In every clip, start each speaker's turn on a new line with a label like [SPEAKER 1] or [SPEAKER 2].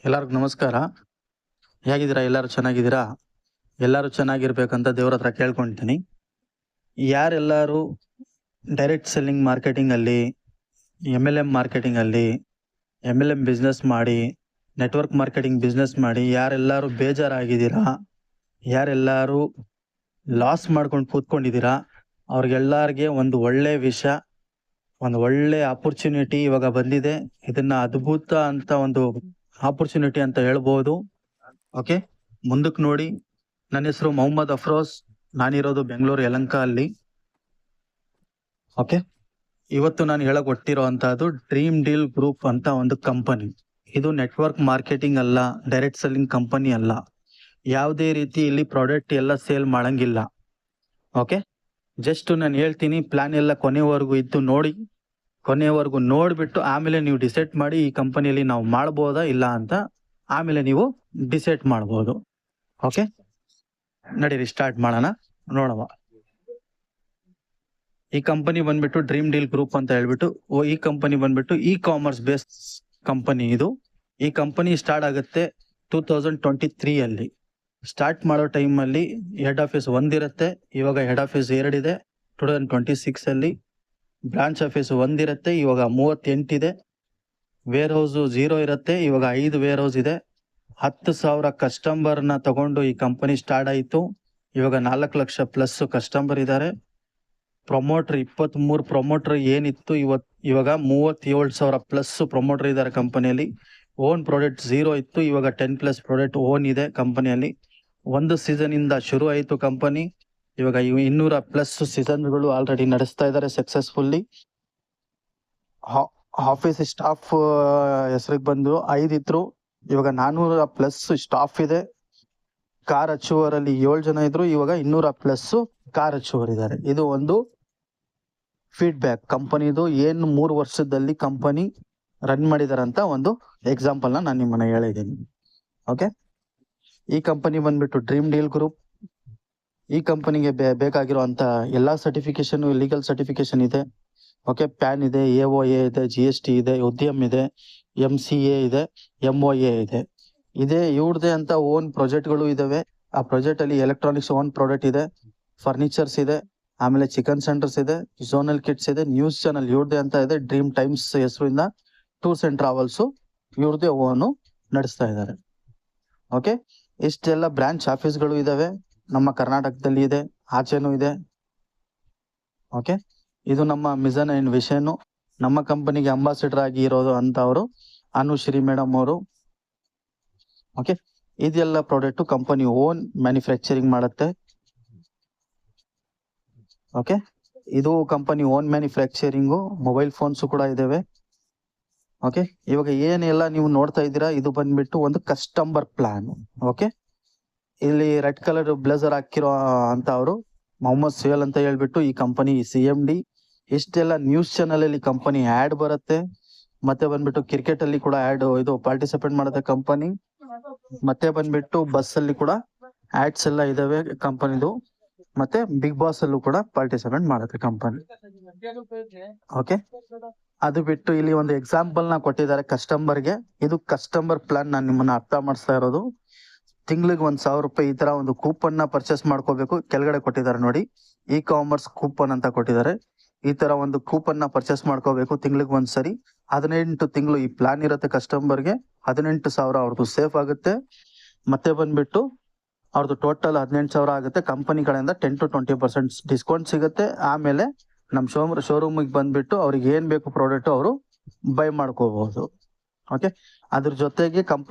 [SPEAKER 1] ಎಲ್ಲರಿಗೂ ನಮಸ್ಕಾರ. ಹೇಗಿದ್ದೀರಾ? ಎಲ್ಲರೂ ಚೆನ್ನಾಗಿದ್ದೀರಾ? ಎಲ್ಲರೂ ಚೆನ್ನಾಗಿರ್ಬೇಕಂತ ದೇವ್ರ ಹತ್ರ ಕೇಳ್ಕೊಳ್ತೀನಿ. ಯಾರೆಲ್ಲರೂ ಡೈರೆಕ್ಟ್ ಸೆಲ್ಲಿಂಗ್ ಮಾರ್ಕೆಟಿಂಗಲ್ಲಿ, MLM ಮಾರ್ಕೆಟಿಂಗಲ್ಲಿ, MLM ಬಿಸ್ನೆಸ್ ಮಾಡಿ, ನೆಟ್ವರ್ಕ್ ಮಾರ್ಕೆಟಿಂಗ್ ಬಿಸ್ನೆಸ್ ಮಾಡಿ ಯಾರೆಲ್ಲರೂ ಬೇಜಾರಾಗಿದ್ದೀರಾ, ಯಾರೆಲ್ಲರೂ ಲಾಸ್ ಮಾಡ್ಕೊಂಡು ಕೂತ್ಕೊಂಡಿದ್ದೀರಾ, ಅವ್ರಿಗೆಲ್ಲರಿಗೆ ಒಂದು ಒಳ್ಳೆ ವಿಷಯ, ಒಂದು ಒಳ್ಳೆ ಆಪರ್ಚುನಿಟಿ ಇವಾಗ ಬಂದಿದೆ. ಇದನ್ನ ಅದ್ಭುತ ಅಂತ ಒಂದು ಆಪರ್ಚುನಿಟಿ ಅಂತ ಹೇಳ್ಬೋದು. ಓಕೆ, ಮುಂದಕ್ಕೆ ನೋಡಿ. ನನ್ನ ಹೆಸರು ಮೊಹಮ್ಮದ್ ಅಫ್ರೋಸ್. ನಾನಿರೋದು ಬೆಂಗಳೂರು ಯಲಹಂಕ ಅಲ್ಲಿ. ಓಕೆ, ಇವತ್ತು ನಾನು ಹೇಳಕ್ ಹೊಟ್ಟಿರೋ ಅಂತದ್ದು ಡ್ರೀಮ್ ಡೀಲ್ ಗ್ರೂಪ್ ಅಂತ ಒಂದು ಕಂಪನಿ. ಇದು ನೆಟ್ವರ್ಕ್ ಮಾರ್ಕೆಟಿಂಗ್ ಅಲ್ಲ, ಡೈರೆಕ್ಟ್ ಸೆಲ್ಲಿಂಗ್ ಕಂಪನಿ ಅಲ್ಲ. ಯಾವುದೇ ರೀತಿ ಇಲ್ಲಿ ಪ್ರಾಡಕ್ಟ್ ಎಲ್ಲ ಸೇಲ್ ಮಾಡಂಗಿಲ್ಲ. ಓಕೆ, ಜಸ್ಟ್ ನಾನು ಹೇಳ್ತೀನಿ, ಪ್ಲಾನ್ ಎಲ್ಲ ಕೊನೆವರೆಗೂ ಇದ್ದು ನೋಡಿ. ಕೊನೆವರೆಗೂ ನೋಡ್ಬಿಟ್ಟು ಆಮೇಲೆ ನೀವು ಡಿಸೈಡ್ ಮಾಡಿ ಈ ಕಂಪನಿಯಲ್ಲಿ ನಾವು ಮಾಡ್ಬೋದಾ ಇಲ್ಲ ಅಂತ ಆಮೇಲೆ ನೀವು ಡಿಸೈಡ್ ಮಾಡ್ಬೋದು. ಓಕೆ, ನಡೀರಿ ಸ್ಟಾರ್ಟ್ ಮಾಡೋಣ, ನೋಡವ. ಈ ಕಂಪನಿ ಬಂದ್ಬಿಟ್ಟು ಡ್ರೀಮ್ ಡೀಲ್ ಗ್ರೂಪ್ ಅಂತ ಹೇಳ್ಬಿಟ್ಟು, ಈ ಕಂಪನಿ ಬಂದ್ಬಿಟ್ಟು ಕಾಮರ್ಸ್ ಬೇಸ್ ಕಂಪನಿ. ಇದು ಈ ಕಂಪನಿ ಸ್ಟಾರ್ಟ್ ಆಗುತ್ತೆ 2023 ಅಲ್ಲಿ. ಸ್ಟಾರ್ಟ್ ಮಾಡೋ ಟೈಮಲ್ಲಿ ಹೆಡ್ ಆಫೀಸ್ ಒಂದಿರುತ್ತೆ, ಇವಾಗ ಹೆಡ್ ಆಫೀಸ್ 2 ಇದೆ. 2026 ಅಲ್ಲಿ ಬ್ರಾಂಚ್ ಆಫೀಸ್ ಒಂದಿರುತ್ತೆ, ಇವಾಗ 38 ಇದೆ. ವೇರ್ ಹೌಸ್ 0 ಇರುತ್ತೆ, ಇವಾಗ 5 ವೇರ್ ಹೌಸ್ ಇದೆ. 10,000 ಕಸ್ಟಮರ್ನ ತಗೊಂಡು ಈ ಕಂಪನಿ ಸ್ಟಾರ್ಟ್ ಆಯಿತು. ಇವಾಗ 4 ಲಕ್ಷ ಪ್ಲಸ್ ಕಸ್ಟಮರ್ ಇದ್ದಾರೆ. ಪ್ರಮೋಟರ್ 23 ಪ್ರಮೋಟರ್ ಏನಿತ್ತು ಇವಾಗ 37,000 ಪ್ಲಸ್ ಪ್ರಮೋಟರ್ ಇದ್ದಾರೆ ಕಂಪನಿಯಲ್ಲಿ. ಓನ್ ಪ್ರಾಡಕ್ಟ್ 0 ಇತ್ತು, ಇವಾಗ 10+ ಪ್ರಾಡಕ್ಟ್ ಓನ್ ಇದೆ ಕಂಪನಿಯಲ್ಲಿ. ಒಂದು ಸೀಸನ್ ಇಂದ ಶುರು ಆಯಿತು ಕಂಪನಿ, ಇವಾಗ 200+ ಸೀಸನ್ಗಳು ಆಲ್ರೆಡಿ ನಡೆಸ್ತಾ ಇದ್ದಾರೆ ಸಕ್ಸಸ್ಫುಲ್ಲಿ. ಆಫೀಸ್ ಸ್ಟಾಫ್ ಹೆಸರಿಗೆ ಬಂದು 5 ಇದ್ರು, ಇವಾಗ 400+ ಸ್ಟಾಫ್ ಇದೆ. ಕಾರ್ ಅಚೂವರ್ ಅಲ್ಲಿ 7 ಜನ ಇದ್ರು, ಇವಾಗ 200+ ಕಾರ್ ಅಚೂವರ್ ಇದ್ದಾರೆ. ಇದು ಒಂದು ಫೀಡ್ಬ್ಯಾಕ್ ಕಂಪನಿದು, ಏನು 3 ವರ್ಷದಲ್ಲಿ ಕಂಪನಿ ರನ್ ಮಾಡಿದಾರಂತ ಒಂದು ಎಕ್ಸಾಂಪಲ್ ನಾನು ನಿಮ್ಮನ್ನ ಹೇಳಿದ್ದೀನಿ. ಓಕೆ, ಈ ಕಂಪನಿ ಬಂದ್ಬಿಟ್ಟು ಡ್ರೀಮ್ ಡೀಲ್ ಗ್ರೂಪ್. ಈ ಕಂಪನಿಗೆ ಬೇಕಾಗಿರುವಂತ ಎಲ್ಲಾ ಸರ್ಟಿಫಿಕೇಶನ್, ಲೀಗಲ್ ಸರ್ಟಿಫಿಕೇಶನ್ ಇದೆ. ಓಕೆ, ಪ್ಯಾನ್ ಇದೆ, AOA ಇದೆ, GST ಇದೆ, ಉದ್ಯಮ್ ಇದೆ, MCA ಇದೆ, MOA ಇದೆ. ಇವ್ರದೇ ಅಂತ ಓನ್ ಪ್ರಾಜೆಕ್ಟ್ಗಳು ಇದಾವೆ. ಆ ಪ್ರಾಜೆಕ್ಟ್ ಅಲ್ಲಿ ಎಲೆಕ್ಟ್ರಾನಿಕ್ಸ್ ಓನ್ ಪ್ರಾಡಕ್ಟ್ ಇದೆ, ಫರ್ನಿಚರ್ಸ್ ಇದೆ, ಆಮೇಲೆ ಚಿಕನ್ ಸೆಂಟರ್ಸ್ ಇದೆ, ಝೋನಲ್ ಕಿಟ್ಸ್ ಇದೆ, ನ್ಯೂಸ್ ಚಾನಲ್ ಇವ್ರದೇ ಅಂತ ಇದೆ. ಡ್ರೀಮ್ ಟೈಮ್ಸ್ ಹೆಸರಿಂದ ಟೂರ್ಸ್ ಅಂಡ್ ಟ್ರಾವೆಲ್ಸ್ ಇವ್ರದೇ ಓನು ನಡೆಸ್ತಾ ಇದ್ದಾರೆ. ಓಕೆ, ಇಷ್ಟೆಲ್ಲ ಬ್ರಾಂಚ್ ಆಫೀಸ್ಗಳು ಇದಾವೆ. ನಮ್ಮ ಕರ್ನಾಟಕದಲ್ಲಿ ಇದೆ, ಆಚೆನೂ ಇದೆ. ಓಕೆ, ಇದು ನಮ್ಮ ಮಿಷನ್ ಅಂಡ್ ವಿಷನ್. ನಮ್ಮ ಕಂಪನಿಗೆ ಅಂಬಾಸಿಡರ್ ಆಗಿ ಇರೋದು ಅಂತ ಅವರು ಅನುಶ್ರೀ ಮೇಡಮ್ ಅವರು. ಓಕೆ, ಇದೆಲ್ಲ ಪ್ರಾಡಕ್ಟ್ ಕಂಪನಿ ಓನ್ ಮ್ಯಾನುಫ್ಯಾಕ್ಚರಿಂಗ್ ಮಾಡುತ್ತೆ. ಓಕೆ, ಇದು company own manufacturing. Mobile phones ಕೂಡ ಇದಾವೆ. ಓಕೆ, ಇವಾಗ ಏನೆಲ್ಲ ನೀವು ನೋಡ್ತಾ ಇದ್ದೀರಾ, ಇದು ಬಂದ್ಬಿಟ್ಟು ಒಂದು ಕಸ್ಟಮರ್ ಪ್ಲಾನ್. ಓಕೆ, ಇಲ್ಲಿ ರೆಡ್ ಕಲರ್ ಬ್ಲೇಸರ್ ಹಾಕಿರೋ ಅಂತ ಅವರು ಮೊಹಮ್ಮದ್ ಸುಹೇಲ್ ಅಂತ ಹೇಳ್ಬಿಟ್ಟು ಈ ಕಂಪನಿ CMD. ಇಷ್ಟೆಲ್ಲ ನ್ಯೂಸ್ ಚಾನಲ್ ಅಲ್ಲಿ ಕಂಪನಿ ಆಡ್ ಬರುತ್ತೆ. ಮತ್ತೆ ಬಂದ್ಬಿಟ್ಟು ಕ್ರಿಕೆಟ್ ಅಲ್ಲಿ ಕೂಡ ಆಡ್ ಇದು ಪಾರ್ಟಿಸಿಪೇಟ್ ಮಾಡುತ್ತೆ ಕಂಪನಿ. ಮತ್ತೆ ಬಂದ್ಬಿಟ್ಟು ಬಸ್ ಅಲ್ಲಿ ಕೂಡ ಆಡ್ಸ್ ಎಲ್ಲ ಇದಾವೆ ಕಂಪನಿದು. ಮತ್ತೆ ಬಿಗ್ ಬಾಸ್ ಅಲ್ಲೂ ಕೂಡ ಪಾರ್ಟಿಸಿಪೇಟ್ ಮಾಡುತ್ತೆ ಕಂಪನಿ. ಓಕೆ, ಅದು ಬಿಟ್ಟು ಇಲ್ಲಿ ಒಂದು ಎಕ್ಸಾಂಪಲ್ ನ ಕೊಟ್ಟಿದ್ದಾರೆ ಕಸ್ಟಮರ್ಗೆ. ಇದು ಕಸ್ಟಮರ್ ಪ್ಲಾನ್ ನಾನು ನಿಮ್ಮನ್ನ ಅರ್ಥ ಮಾಡಿಸ್ತಾ ಇರೋದು. ತಿಂಗಳಿಗೆ 1,000 ರೂಪಾಯಿ ಈ ತರ ಒಂದು ಕೂಪನ್ ನ ಪರ್ಚೇಸ್ ಮಾಡ್ಕೋಬೇಕು. ಕೆಳಗಡೆ ಕೊಟ್ಟಿದ್ದಾರೆ ನೋಡಿ, ಕಾಮರ್ಸ್ ಕೂಪನ್ ಅಂತ ಕೊಟ್ಟಿದ್ದಾರೆ. ಈ ತರ ಒಂದು ಕೂಪನ್ ನ ಪರ್ಚೇಸ್ ಮಾಡ್ಕೋಬೇಕು ತಿಂಗಳಿಗೆ ಒಂದ್ಸರಿ. 18 ತಿಂಗಳು ಈ ಪ್ಲಾನ್ ಇರುತ್ತೆ ಕಸ್ಟಮರ್ಗೆ. 18,000 ಅವ್ರದ್ದು ಸೇಫ್ ಆಗುತ್ತೆ. ಮತ್ತೆ ಬಂದ್ಬಿಟ್ಟು ಅವ್ರದ್ದು ಟೋಟಲ್ 18,000 ಆಗುತ್ತೆ. ಕಂಪನಿ ಕಡೆಯಿಂದ 10 to 20% ಡಿಸ್ಕೌಂಟ್ ಸಿಗುತ್ತೆ. ಆಮೇಲೆ ನಮ್ಮ ಶೋರೂಮಿಗೆ ಬಂದ್ಬಿಟ್ಟು ಅವ್ರಿಗೆ ಏನ್ ಬೇಕು ಪ್ರಾಡಕ್ಟ್ ಅವರು ಬೈ ಮಾಡ್ಕೋಬಹುದು. ಓಕೆ, ಅದ್ರ ಜೊತೆಗೆ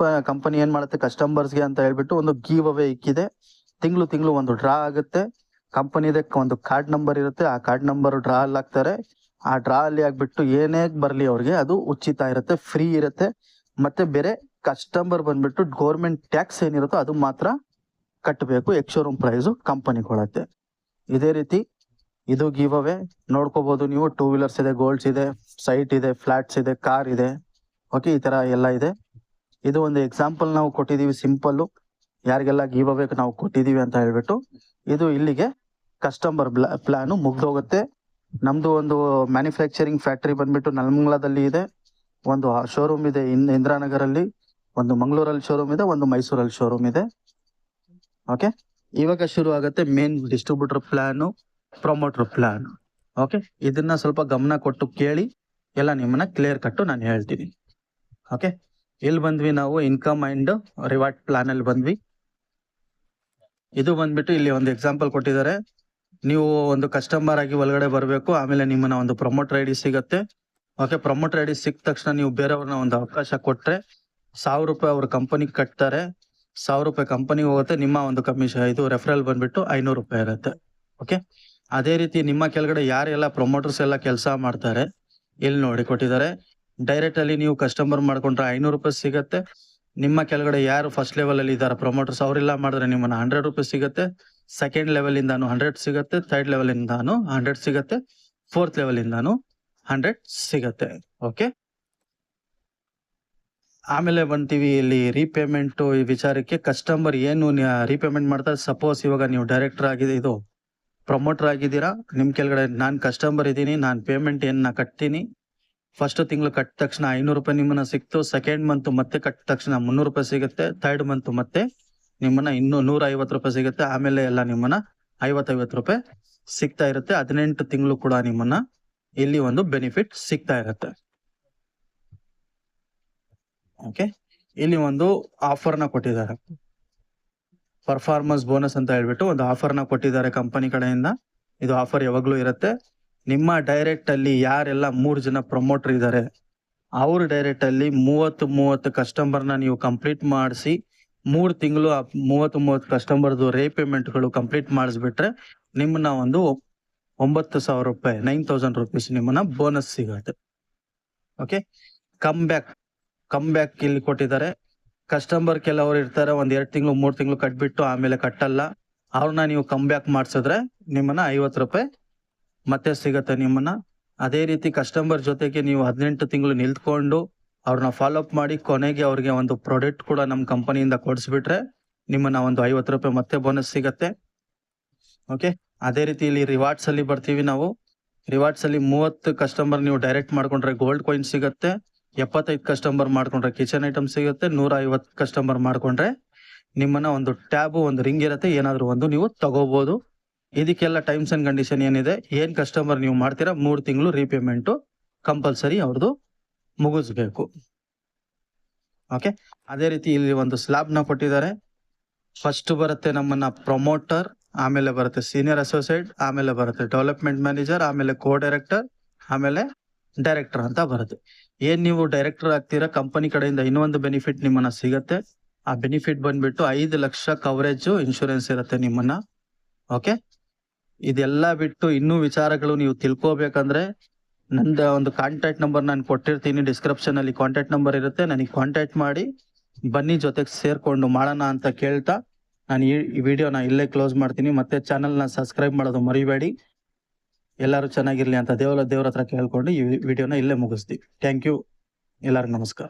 [SPEAKER 1] ಕಂಪನಿ ಏನ್ ಮಾಡುತ್ತೆ ಕಸ್ಟಮರ್ಸ್ಗೆ ಅಂತ ಹೇಳ್ಬಿಟ್ಟು ಒಂದು ಗಿವ್ ಅವೇ ಇಕ್ಕಿದೆ. ತಿಂಗಳು ಒಂದು ಡ್ರಾ ಆಗುತ್ತೆ. ಕಂಪನಿದ ಒಂದು ಕಾರ್ಡ್ ನಂಬರ್ ಇರುತ್ತೆ, ಆ ಕಾರ್ಡ್ ನಂಬರ್ ಡ್ರಾ ಅಲ್ಲಿ ಹಾಕ್ತಾರೆ. ಆ ಡ್ರಾ ಅಲ್ಲಿ ಆಗ್ಬಿಟ್ಟು ಏನೇ ಬರ್ಲಿ ಅವ್ರಿಗೆ ಅದು ಉಚಿತ ಇರುತ್ತೆ, ಫ್ರೀ ಇರುತ್ತೆ. ಮತ್ತೆ ಬೇರೆ ಕಸ್ಟಮರ್ ಬಂದ್ಬಿಟ್ಟು ಗೌರ್ಮೆಂಟ್ ಟ್ಯಾಕ್ಸ್ ಏನಿರುತ್ತೋ ಅದು ಮಾತ್ರ ಕಟ್ಟಬೇಕು. ಎಕ್ಸ್ ಶೋರೂಮ್ ಪ್ರೈಸ್ ಕಂಪನಿ ಕೊಡುತ್ತೆ. ಇದೇ ರೀತಿ ಇದು ಗಿವ್ ಅವೇ ನೋಡ್ಕೋಬಹುದು ನೀವು. 2 ವೀಲರ್ಸ್ ಇದೆ, ಗೋಲ್ಡ್ಸ್ ಇದೆ, ಸೈಟ್ ಇದೆ, ಫ್ಲಾಟ್ಸ್ ಇದೆ, ಕಾರ್ ಇದೆ. ಓಕೆ, ಈ ತರ ಎಲ್ಲ ಇದೆ. ಇದು ಒಂದು ಎಕ್ಸಾಂಪಲ್ ನಾವು ಕೊಟ್ಟಿದೀವಿ, ಸಿಂಪಲ್ ಯಾರಿಗೆಲ್ಲ ಗಿವ್ ಅವೇ ನಾವು ಕೊಟ್ಟಿದೀವಿ ಅಂತ ಹೇಳ್ಬಿಟ್ಟು. ಇದು ಇಲ್ಲಿಗೆ ಕಸ್ಟಮರ್ ಪ್ಲಾನ್ ಮುಗ್ದೋಗುತ್ತೆ. ನಮ್ದು ಒಂದು ಮ್ಯಾನುಫ್ಯಾಕ್ಚರಿಂಗ್ ಫ್ಯಾಕ್ಟರಿ ಬಂದ್ಬಿಟ್ಟು ನೆಲಮಂಗಲದಲ್ಲಿ ಇದೆ. ಒಂದು ಶೋರೂಮ್ ಇದೆ ಇಂದಿರಾನಗರಲ್ಲಿ. ಒಂದು ಮಂಗಳೂರಲ್ಲಿ ಶೋರೂಮ್ ಇದೆ, ಒಂದು ಮೈಸೂರಲ್ಲಿ ಶೋರೂಮ್ ಇದೆ. ಓಕೆ, ಇವಾಗ ಶುರು ಆಗುತ್ತೆ main distributor plan, promoter plan. Okay, ಇದನ್ನ ಸ್ವಲ್ಪ ಗಮನ ಕೊಟ್ಟು ಕೇಳಿ, ಎಲ್ಲ ನಿಮ್ಮನ್ನ ಕ್ಲಿಯರ್ ಕಟ್ಟು ನಾನು ಹೇಳ್ತೀನಿ. ಓಕೆ, ಇಲ್ಲಿ ಬಂದ್ವಿ ನಾವು ಇನ್ಕಮ್ ಅಂಡ್ ರಿವಾರ್ಡ್ ಪ್ಲಾನ್ ಅಲ್ಲಿ ಬಂದ್ವಿ. ಇದು ಬಂದ್ಬಿಟ್ಟು ಇಲ್ಲಿ ಒಂದು ಎಕ್ಸಾಂಪಲ್ ಕೊಟ್ಟಿದ್ದಾರೆ. ನೀವು ಒಂದು ಕಸ್ಟಮರ್ ಆಗಿ ಒಳಗಡೆ ಬರಬೇಕು, ಆಮೇಲೆ ನಿಮ್ಮನ್ನ ಒಂದು ಪ್ರಮೋಟರ್ ಐಡಿ ಸಿಗತ್ತೆ. ಓಕೆ, ಪ್ರಮೋಟರ್ ಐಡಿ ಸಿಕ್ಕ ತಕ್ಷಣ ನೀವು ಬೇರೆಯವ್ರನ್ನ ಒಂದು ಅವಕಾಶ ಕೊಟ್ರೆ 1000 ರೂಪಾಯಿ ಅವ್ರ ಕಂಪನಿಗೆ ಕಟ್ತಾರೆ, 1000 ರೂಪಾಯಿ ಕಂಪನಿಗೆ ಹೋಗುತ್ತೆ. ನಿಮ್ಮ ಒಂದು ಕಮಿಷನ್ ಇದು ರೆಫರಲ್ ಬಂದ್ಬಿಟ್ಟು 500 ರೂಪಾಯಿ ಇರುತ್ತೆ. ಓಕೆ, ಅದೇ ರೀತಿ ನಿಮ್ಮ ಕೆಳಗಡೆ ಯಾರೆಲ್ಲ ಪ್ರಮೋಟರ್ಸ್ ಎಲ್ಲ ಕೆಲಸ ಮಾಡ್ತಾರೆ ಇಲ್ಲಿ ನೋಡಿ ಕೊಟ್ಟಿದ್ದಾರೆ. ಡೈರೆಕ್ಟ್ ಅಲ್ಲಿ ನೀವು ಕಸ್ಟಮರ್ ಮಾಡ್ಕೊಂಡ್ರೆ 500 ರೂಪಾಯಿ ಸಿಗತ್ತೆ. ನಿಮ್ಮ ಕೆಳಗಡೆ ಯಾರು ಫಸ್ಟ್ ಲೆವೆಲ್ ಅಲ್ಲಿ ಇದಾರೆ ಪ್ರಮೋಟರ್ಸ್ ಅವರೆಲ್ಲ ಮಾಡಿದ್ರೆ ನಿಮ್ಮನ್ನ 100 ರೂಪಾಯಿ ಸಿಗತ್ತೆ. ಸೆಕೆಂಡ್ ಲೆವೆಲ್ ಇಂದಾನು 100 ಸಿಗತ್ತೆ, ಥರ್ಡ್ ಲೆವೆಲ್ ಇಂದಾನು 100 ಸಿಗತ್ತೆ, ಫೋರ್ತ್ ಲೆವೆಲ್ ಇಂದಾನು 100 ಸಿಗತ್ತೆ. ಓಕೆ, ಆಮೇಲೆ ಬಂತೀವಿ ಇಲ್ಲಿ ರೀಪೇಮೆಂಟ್ ಈ ವಿಚಾರಕ್ಕೆ. ಕಸ್ಟಮರ್ ಏನು ರೀಪೇಮೆಂಟ್ ಮಾಡ್ತಾರೆ, ಸಪೋಸ್ ಇವಾಗ ನೀವು ಡೈರೆಕ್ಟರ್ ಆಗಿದೆ, ಇದು ಪ್ರಮೋಟರ್ ಆಗಿದ್ದೀರಾ, ನಿಮ್ ಕೆಳಗಡೆ ನಾನ್ ಕಸ್ಟಮರ್ ಇದ್ದೀನಿ, ನಾನ್ ಪೇಮೆಂಟ್ ಏನ್ ಕಟ್ತೀನಿ. ಫಸ್ಟ್ ತಿಂಗಳು ಕಟ್ಟ ತಕ್ಷಣ 500 ರೂಪಾಯಿ ನಿಮ್ಮನ್ನ ಸಿಕ್ತು. ಸೆಕೆಂಡ್ ಮಂತ್ ಮತ್ತೆ ಕಟ್ಟ ತಕ್ಷಣ 300 ರೂಪಾಯಿ ಸಿಗುತ್ತೆ. ಥರ್ಡ್ ಮಂತ್ ಮತ್ತೆ ನಿಮ್ಮನ್ನ ಇನ್ನೂ 150 ರೂಪಾಯಿ ಸಿಗುತ್ತೆ. ಆಮೇಲೆ ಎಲ್ಲ ನಿಮ್ಮನ್ನ 50 ರೂಪಾಯಿ ಸಿಗ್ತಾ ಇರುತ್ತೆ. 18 ತಿಂಗಳು ಕೂಡ ನಿಮ್ಮನ್ನ ಇಲ್ಲಿ ಒಂದು ಬೆನಿಫಿಟ್ ಸಿಗ್ತಾ ಇರುತ್ತೆ. ಓಕೆ, ಇಲ್ಲಿ ಒಂದು ಆಫರ್ ನ ಕೊಟ್ಟಿದ್ದಾರೆ, ಪರ್ಫಾರ್ಮೆನ್ಸ್ ಬೋನಸ್ ಅಂತ ಹೇಳ್ಬಿಟ್ಟು ಒಂದು ಆಫರ್ ನ ಕೊಟ್ಟಿದ್ದಾರೆ ಕಂಪನಿ ಕಡೆಯಿಂದ. ಇದು ಆಫರ್ ಯಾವಾಗ್ಲೂ ಇರುತ್ತೆ. ನಿಮ್ಮ ಡೈರೆಕ್ಟ್ ಅಲ್ಲಿ ಯಾರೆಲ್ಲ 3 ಜನ ಪ್ರಮೋಟರ್ ಇದ್ದಾರೆ, ಅವ್ರ ಡೈರೆಕ್ಟ್ ಅಲ್ಲಿ 30 ಕಸ್ಟಮರ್ನ ನೀವು ಕಂಪ್ಲೀಟ್ ಮಾಡಿಸಿ 3 ತಿಂಗಳು 30 ಕಸ್ಟಮರ್ದು ರೀಪೇಮೆಂಟ್ಗಳು ಕಂಪ್ಲೀಟ್ ಮಾಡಿಸ್ಬಿಟ್ರೆ ನಿಮ್ಮನ್ನ ಒಂದು 9000 ರೂಪಾಯಿ 9000 ರುಪೀಸ್ ನಿಮ್ಮನ್ನ ಬೋನಸ್ ಸಿಗುತ್ತೆ. ಓಕೆ, ಕಮ್ ಬ್ಯಾಕ್ ಇಲ್ಲಿ ಕೊಟ್ಟಿದ್ದಾರೆ. ಕಸ್ಟಮರ್ ಕೆಲವರು ಇರ್ತಾರೆ, 1-2 ತಿಂಗಳು 3 ತಿಂಗಳು ಕಟ್ಬಿಟ್ಟು ಆಮೇಲೆ ಕಟ್ಟಲ್ಲ. ಅವ್ರನ್ನ ನೀವು ಕಮ್ ಬ್ಯಾಕ್ ಮಾಡಿಸಿದ್ರೆ ನಿಮ್ಮನ್ನ 50 ರೂಪಾಯಿ ಮತ್ತೆ ಸಿಗತ್ತೆ ನಿಮ್ಮನ್ನ. ಅದೇ ರೀತಿ ಕಸ್ಟಮರ್ ಜೊತೆಗೆ ನೀವು 18 ತಿಂಗಳು ನಿಲ್ತ್ಕೊಂಡು ಅವ್ರನ್ನ ಫಾಲೋ ಅಪ್ ಮಾಡಿ ಕೊನೆಗೆ ಅವ್ರಿಗೆ ಒಂದು ಪ್ರಾಡಕ್ಟ್ ಕೂಡ ನಮ್ಮ ಕಂಪನಿಯಿಂದ ಕೊಡಿಸ್ಬಿಟ್ರೆ ನಿಮ್ಮನ್ನ ಒಂದು 50 ರೂಪಾಯಿ ಮತ್ತೆ ಬೋನಸ್ ಸಿಗತ್ತೆ. ಓಕೆ, ಅದೇ ರೀತಿ ಇಲ್ಲಿ ರಿವಾರ್ಡ್ಸ್ ಅಲ್ಲಿ ಬರ್ತೀವಿ ನಾವು. ರಿವಾರ್ಡ್ಸ್ ಅಲ್ಲಿ 30 ಕಸ್ಟಮರ್ ನೀವು ಡೈರೆಕ್ಟ್ ಮಾಡ್ಕೊಂಡ್ರೆ ಗೋಲ್ಡ್ ಕಾಯಿನ್ ಸಿಗತ್ತೆ. 75 ಕಸ್ಟಮರ್ ಮಾಡ್ಕೊಂಡ್ರೆ ಕಿಚನ್ ಐಟಮ್ ಸಿಗುತ್ತೆ. 150 ಕಸ್ಟಮರ್ ಮಾಡ್ಕೊಂಡ್ರೆ ನಿಮ್ಮನ್ನ ಒಂದು ಟ್ಯಾಬ್, ಒಂದು ರಿಂಗ್ ಇರುತ್ತೆ, ಏನಾದ್ರು ಒಂದು ನೀವು ತಗೋಬಹುದು. ಇದಕ್ಕೆಲ್ಲ ಟೈಮ್ಸ್ ಅಂಡ್ ಕಂಡೀಷನ್ ಏನಿದೆ, ಏನ್ ಕಸ್ಟಮರ್ ನೀವು ಮಾಡ್ತೀರಾ 3 ತಿಂಗಳು ರೀಪೇಮೆಂಟ್ ಕಂಪಲ್ಸರಿ ಅವ್ರದ್ದು ಮುಗಿಸ್ಬೇಕು. ಓಕೆ, ಅದೇ ರೀತಿ ಇಲ್ಲಿ ಒಂದು ಸ್ಲಾಬ್ ನ ಕೊಟ್ಟಿದ್ದಾರೆ. ಫಸ್ಟ್ ಬರುತ್ತೆ ನಮ್ಮನ್ನ ಪ್ರಮೋಟರ್, ಆಮೇಲೆ ಬರುತ್ತೆ ಸೀನಿಯರ್ ಅಸೋಸಿಯೇಟ್, ಆಮೇಲೆ ಬರುತ್ತೆ ಡೆವಲಪ್ಮೆಂಟ್ ಮ್ಯಾನೇಜರ್, ಆಮೇಲೆ ಕೋ ಡೈರೆಕ್ಟರ್, ಆಮೇಲೆ ಡೈರೆಕ್ಟರ್ ಅಂತ ಬರುತ್ತೆ. ಏನ್ ನೀವು ಡೈರೆಕ್ಟರ್ ಆಗ್ತೀರಾ, ಕಂಪನಿ ಕಡೆಯಿಂದ ಇನ್ನೊಂದು ಬೆನಿಫಿಟ್ ನಿಮ್ಮನ್ನ ಸಿಗತ್ತೆ. ಆ ಬೆನಿಫಿಟ್ ಬಂದ್ಬಿಟ್ಟು 5 ಲಕ್ಷ ಕವರೇಜ್ ಇನ್ಶೂರೆನ್ಸ್ ಇರುತ್ತೆ ನಿಮ್ಮನ್ನ. ಓಕೆ, ಇದೆಲ್ಲ ಬಿಟ್ಟು ಇನ್ನೂ ವಿಚಾರಗಳು ನೀವು ತಿಳ್ಕೋಬೇಕಂದ್ರೆ ನಂದ ಒಂದು ಕಾಂಟ್ಯಾಕ್ಟ್ ನಂಬರ್ ನಾನು ಕೊಟ್ಟಿರ್ತೀನಿ, ಡಿಸ್ಕ್ರಿಪ್ಷನ್ ಅಲ್ಲಿ ಕಾಂಟ್ಯಾಕ್ಟ್ ನಂಬರ್ ಇರುತ್ತೆ, ನನಗೆ ಕಾಂಟ್ಯಾಕ್ಟ್ ಮಾಡಿ ಬನ್ನಿ, ಜೊತೆಗೆ ಸೇರ್ಕೊಂಡು ಮಾಡೋಣ ಅಂತ ಕೇಳ್ತಾ ನಾನು ಈ ವಿಡಿಯೋನ ಇಲ್ಲೇ ಕ್ಲೋಸ್ ಮಾಡ್ತೀನಿ. ಮತ್ತೆ ಚಾನಲ್ನ ಸಬ್ಸ್ಕ್ರೈಬ್ ಮಾಡೋದು ಮರಿಬೇಡಿ. ಎಲ್ಲರೂ ಚೆನ್ನಾಗಿರ್ಲಿ ಅಂತ ದೇವ್ರ ಹತ್ರ ಕೇಳ್ಕೊಂಡು ಈ ವಿಡಿಯೋನ ಇಲ್ಲೇ ಮುಗಿಸ್ತೀವಿ. ಥ್ಯಾಂಕ್ ಯು, ಎಲ್ಲರಿಗೂ ನಮಸ್ಕಾರ.